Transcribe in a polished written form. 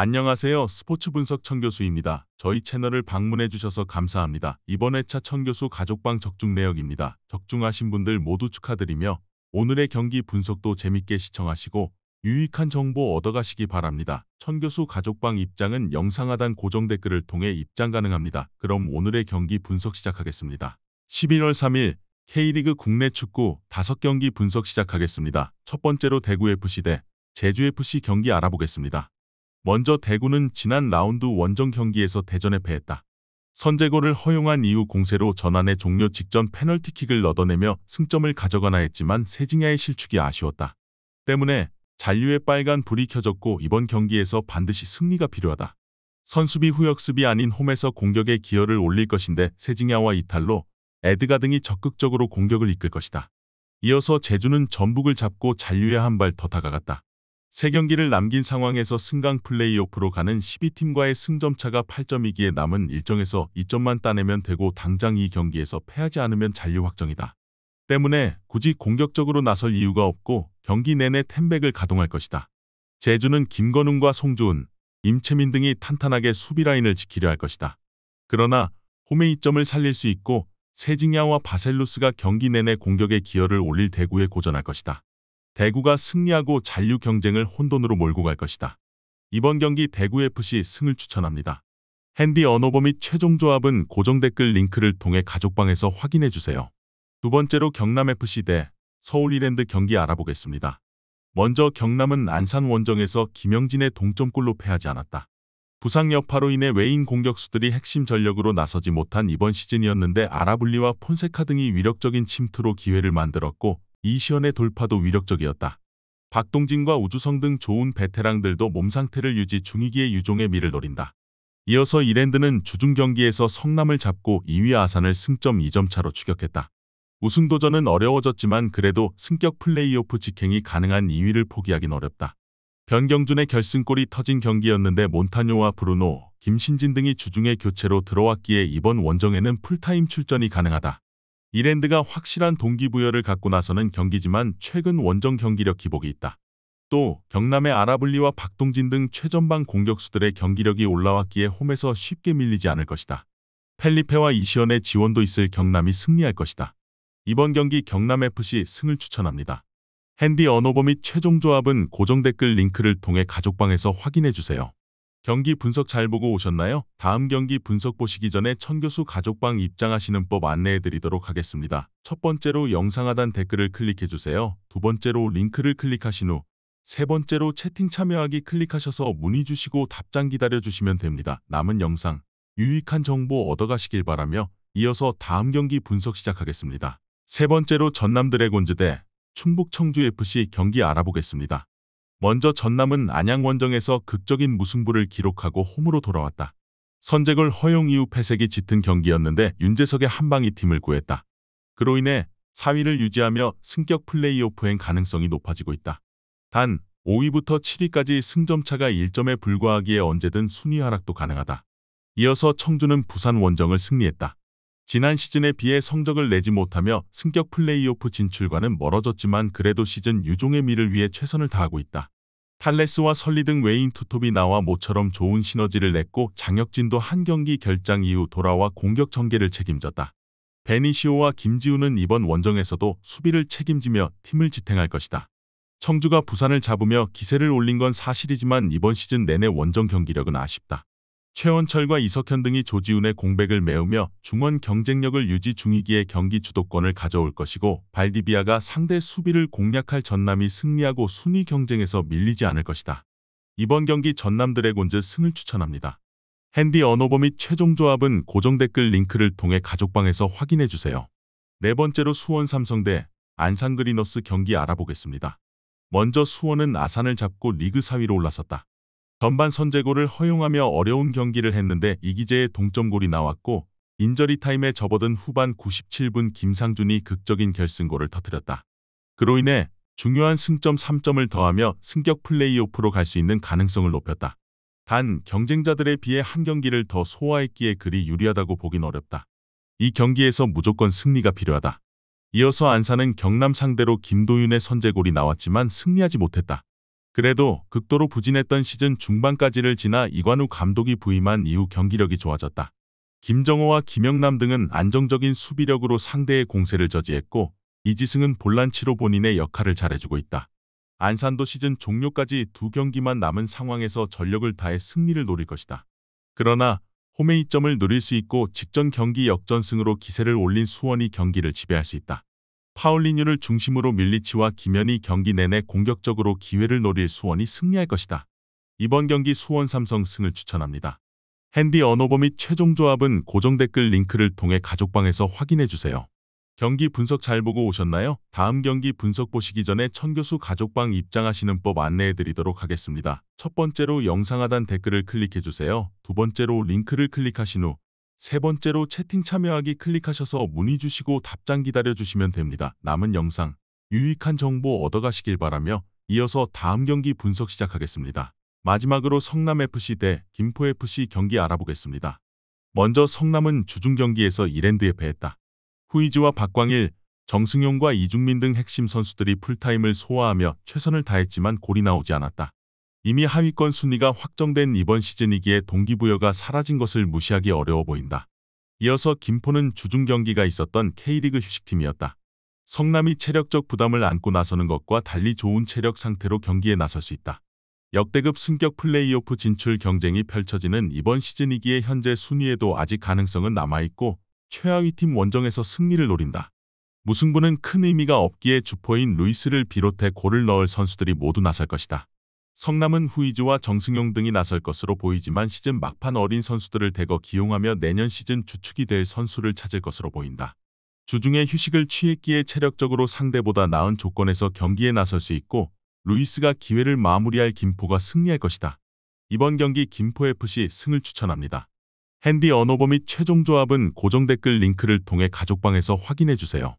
안녕하세요. 스포츠 분석 천교수입니다. 저희 채널을 방문해 주셔서 감사합니다. 이번 회차 천교수 가족방 적중 내역입니다. 적중하신 분들 모두 축하드리며 오늘의 경기 분석도 재밌게 시청하시고 유익한 정보 얻어가시기 바랍니다. 천교수 가족방 입장은 영상 하단 고정 댓글을 통해 입장 가능합니다. 그럼 오늘의 경기 분석 시작하겠습니다. 11월 3일 K리그 국내 축구 5경기 분석 시작하겠습니다. 첫 번째로 대구FC 대 제주FC 경기 알아보겠습니다. 먼저 대구는 지난 라운드 원정 경기에서 대전에 패했다. 선제골을 허용한 이후 공세로 전환의 종료 직전 페널티킥을 얻어내며 승점을 가져가나 했지만 세징야의 실축이 아쉬웠다. 때문에 잔류의 빨간 불이 켜졌고 이번 경기에서 반드시 승리가 필요하다. 선수비 후역습이 아닌 홈에서 공격에 기여를 올릴 것인데 세징야와 이탈로 에드가 등이 적극적으로 공격을 이끌 것이다. 이어서 제주는 전북을 잡고 잔류에 한 발 더 다가갔다. 3경기를 남긴 상황에서 승강 플레이오프로 가는 12팀과의 승점차가 8점이기에 남은 일정에서 2점만 따내면 되고 당장 이 경기에서 패하지 않으면 잔류 확정이다. 때문에 굳이 공격적으로 나설 이유가 없고 경기 내내 템백을 가동할 것이다. 제주는 김건웅과 송주훈, 임채민 등이 탄탄하게 수비 라인을 지키려 할 것이다. 그러나 홈의 이점을 살릴 수 있고 세징야와 바셀루스가 경기 내내 공격에 기여를 올릴 대구에 고전할 것이다. 대구가 승리하고 잔류 경쟁을 혼돈으로 몰고 갈 것이다. 이번 경기 대구FC 승을 추천합니다. 핸디 언어버 및 최종 조합은 고정 댓글 링크를 통해 가족방에서 확인해주세요. 두 번째로 경남FC 대 서울 이랜드 경기 알아보겠습니다. 먼저 경남은 안산 원정에서 김영진의 동점골로 패하지 않았다. 부상 여파로 인해 외인 공격수들이 핵심 전력으로 나서지 못한 이번 시즌이었는데 아라블리와 폰세카 등이 위력적인 침투로 기회를 만들었고 이시연의 돌파도 위력적이었다. 박동진과 우주성 등 좋은 베테랑들도 몸 상태를 유지 중이기에 유종의 미를 노린다. 이어서 이랜드는 주중 경기에서 성남을 잡고 2위 아산을 승점 2점 차로 추격했다. 우승 도전은 어려워졌지만 그래도 승격 플레이오프 직행이 가능한 2위를 포기하긴 어렵다. 변경준의 결승골이 터진 경기였는데 몬타뇨와 브루노, 김신진 등이 주중에 교체로 들어왔기에 이번 원정에는 풀타임 출전이 가능하다. 이랜드가 확실한 동기부여를 갖고 나서는 경기지만 최근 원정 경기력 기복이 있다. 또 경남의 아라블리와 박동진 등 최전방 공격수들의 경기력이 올라왔기에 홈에서 쉽게 밀리지 않을 것이다. 펠리페와 이시연의 지원도 있을 경남이 승리할 것이다. 이번 경기 경남FC 승을 추천합니다. 핸디 언어버 및 최종 조합은 고정 댓글 링크를 통해 가족방에서 확인해주세요. 경기 분석 잘 보고 오셨나요? 다음 경기 분석 보시기 전에 천교수 가족방 입장하시는 법 안내해드리도록 하겠습니다. 첫 번째로 영상 하단 댓글을 클릭해주세요. 두 번째로 링크를 클릭하신 후 세 번째로 채팅 참여하기 클릭하셔서 문의 주시고 답장 기다려주시면 됩니다. 남은 영상 유익한 정보 얻어가시길 바라며 이어서 다음 경기 분석 시작하겠습니다. 세 번째로 전남 드래곤즈 대 충북 청주FC 경기 알아보겠습니다. 먼저 전남은 안양 원정에서 극적인 무승부를 기록하고 홈으로 돌아왔다. 선제골 허용 이후 패색이 짙은 경기였는데 윤재석의 한 방이 팀을 구했다. 그로 인해 4위를 유지하며 승격 플레이오프행 가능성이 높아지고 있다. 단 5위부터 7위까지 승점차가 1점에 불과하기에 언제든 순위 하락도 가능하다. 이어서 청주는 부산 원정을 승리했다. 지난 시즌에 비해 성적을 내지 못하며 승격 플레이오프 진출과는 멀어졌지만 그래도 시즌 유종의 미를 위해 최선을 다하고 있다. 탈레스와 설리 등 외인 투톱이 나와 모처럼 좋은 시너지를 냈고 장혁진도 한 경기 결장 이후 돌아와 공격 전개를 책임졌다. 베니시오와 김지우는 이번 원정에서도 수비를 책임지며 팀을 지탱할 것이다. 청주가 부산을 잡으며 기세를 올린 건 사실이지만 이번 시즌 내내 원정 경기력은 아쉽다. 최원철과 이석현 등이 조지훈의 공백을 메우며 중원 경쟁력을 유지 중이기에 경기 주도권을 가져올 것이고 발디비아가 상대 수비를 공략할 전남이 승리하고 순위 경쟁에서 밀리지 않을 것이다. 이번 경기 전남 드래곤즈 승을 추천합니다. 핸디 언어버 및 최종 조합은 고정 댓글 링크를 통해 가족방에서 확인해주세요. 네 번째로 수원 삼성 대 안산 그리너스 경기 알아보겠습니다. 먼저 수원은 아산을 잡고 리그 4위로 올라섰다. 전반 선제골을 허용하며 어려운 경기를 했는데 이기재의 동점골이 나왔고 인저리 타임에 접어든 후반 97분 김상준이 극적인 결승골을 터뜨렸다. 그로 인해 중요한 승점 3점을 더하며 승격 플레이오프로 갈 수 있는 가능성을 높였다. 단 경쟁자들에 비해 한 경기를 더 소화했기에 그리 유리하다고 보긴 어렵다. 이 경기에서 무조건 승리가 필요하다. 이어서 안산은 경남 상대로 김도윤의 선제골이 나왔지만 승리하지 못했다. 그래도 극도로 부진했던 시즌 중반까지를 지나 이관우 감독이 부임한 이후 경기력이 좋아졌다. 김정호와 김영남 등은 안정적인 수비력으로 상대의 공세를 저지했고 이지승은 볼란치로 본인의 역할을 잘해주고 있다. 안산도 시즌 종료까지 2경기만 남은 상황에서 전력을 다해 승리를 노릴 것이다. 그러나 홈의 이점을 누릴 수 있고 직전 경기 역전승으로 기세를 올린 수원이 경기를 지배할 수 있다. 파울리뉴를 중심으로 밀리치와 김현이 경기 내내 공격적으로 기회를 노릴 수원이 승리할 것이다. 이번 경기 수원 삼성 승을 추천합니다. 핸디 언어버 및 최종 조합은 고정 댓글 링크를 통해 가족방에서 확인해주세요. 경기 분석 잘 보고 오셨나요? 다음 경기 분석 보시기 전에 천교수 가족방 입장하시는 법 안내해드리도록 하겠습니다. 첫 번째로 영상 하단 댓글을 클릭해주세요. 두 번째로 링크를 클릭하신 후 세 번째로 채팅 참여하기 클릭하셔서 문의 주시고 답장 기다려주시면 됩니다. 남은 영상 유익한 정보 얻어가시길 바라며 이어서 다음 경기 분석 시작하겠습니다. 마지막으로 성남FC 대 김포FC 경기 알아보겠습니다. 먼저 성남은 주중 경기에서 이랜드에 패했다. 후이즈와 박광일, 정승용과 이중민 등 핵심 선수들이 풀타임을 소화하며 최선을 다했지만 골이 나오지 않았다. 이미 하위권 순위가 확정된 이번 시즌이기에 동기부여가 사라진 것을 무시하기 어려워 보인다. 이어서 김포는 주중 경기가 있었던 K리그 휴식팀이었다. 성남이 체력적 부담을 안고 나서는 것과 달리 좋은 체력 상태로 경기에 나설 수 있다. 역대급 승격 플레이오프 진출 경쟁이 펼쳐지는 이번 시즌이기에 현재 순위에도 아직 가능성은 남아있고 최하위팀 원정에서 승리를 노린다. 무승부는 큰 의미가 없기에 주포인 루이스를 비롯해 골을 넣을 선수들이 모두 나설 것이다. 성남은 후이즈와 정승용 등이 나설 것으로 보이지만 시즌 막판 어린 선수들을 대거 기용하며 내년 시즌 주축이 될 선수를 찾을 것으로 보인다. 주중에 휴식을 취했기에 체력적으로 상대보다 나은 조건에서 경기에 나설 수 있고 루이스가 기회를 마무리할 김포가 승리할 것이다. 이번 경기 김포FC 승을 추천합니다. 핸디 언어버 및 최종 조합은 고정 댓글 링크를 통해 가족방에서 확인해주세요.